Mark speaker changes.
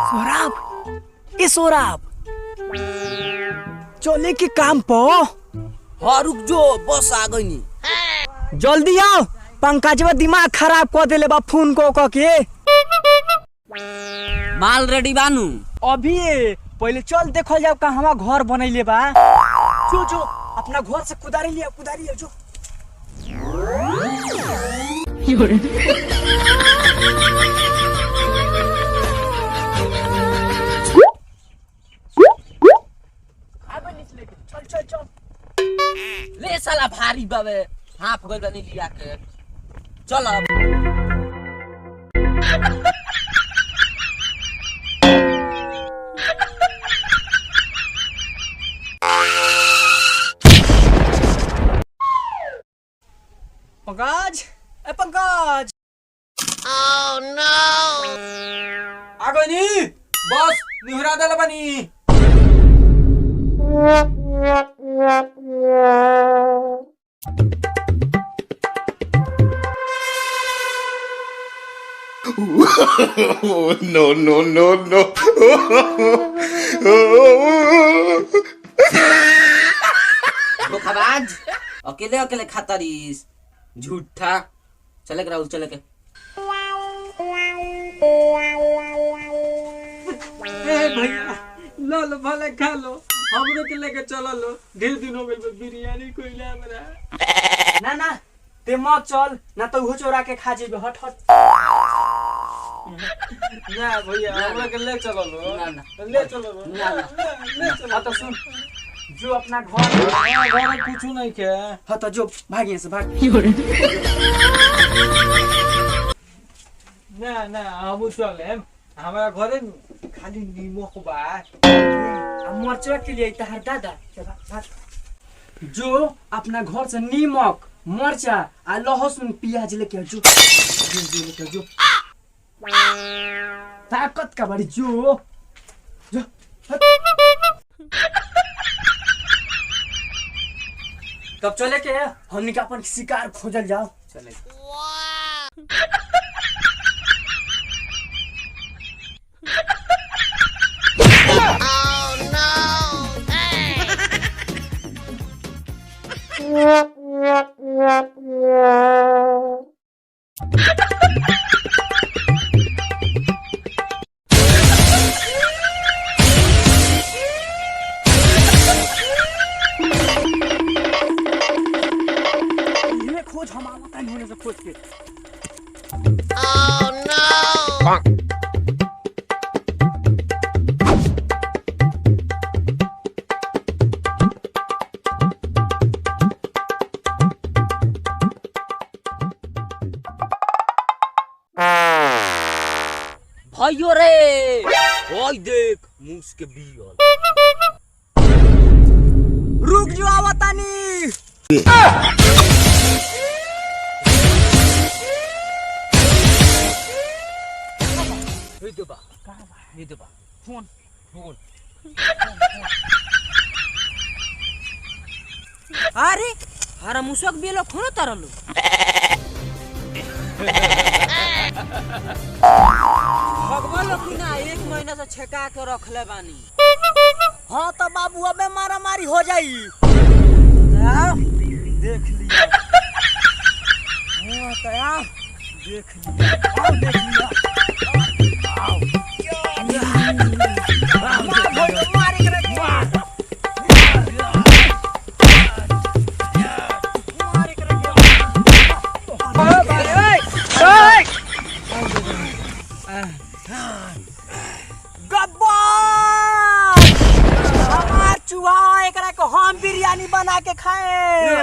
Speaker 1: सोराब, ए सोराब, चले के काम पो।
Speaker 2: हाँ रुक जो, बस आ गई नी।
Speaker 1: जल्दी आओ, पंकजवा दिमाग खराब कर देले बा फोन को के।
Speaker 2: माल रेडी बानू।
Speaker 1: अभी पहले चल देखल जाओ कहवा घर बनैले बा। जो जो अपना घर से कुदारी लिया जो। चल
Speaker 2: ले साला भारी बाबे, हाँ फगल बनी लिया के चल अब।
Speaker 1: पंकज, ए पंकज।
Speaker 2: Oh no!
Speaker 1: आ गई नी, बस निहुरा देला बनी।
Speaker 3: No.
Speaker 2: धोखाबाज, अकेले अकेले खाता रहीस, झूठा। चले के राहुल, चले के।
Speaker 1: भैया लो भले खा लो, हमरो के लेके चलो लो। ढेर दिन हो गइल बिरयानी कोइला हमरा। ना ते मत चल, ना तो उहो चोरा के खा जेबे। हट। ना भैया हमरा के ले चलो लो।
Speaker 2: ना
Speaker 1: ले चलो लो।
Speaker 2: ना
Speaker 1: हाँ तो सुन, जो अपना घर कुछ नहीं के। हाँ तो जो भागिए से भाग। ना हम चले, हमारा घरे खाली नीमक बा। मरचवा के लिए तहार दादा। जो अपना घर से नीमक, मरचा आ लहसुन प्याज लेके जो लेके जो। ताकत का बड़ी जो। तब चले के हमनी के अपन शिकार खोजल जाओ। चले। खोज हम आवता नहीं होने से खोज के।
Speaker 2: Oh no! भाइयों रे, ओए देख मूस के बियल।
Speaker 1: रुक जो आवतानी। ये दबा फोन।
Speaker 2: अरे हरा मुसक बियल खोनो तरलो। भगवान लोग की ना 1 महीना से छेका के रखले बानी।
Speaker 1: हाँ तो बाबू अबे मारा मारी हो जाई। देख लिया। देख लिया। हम बिरयानी बना के खाए।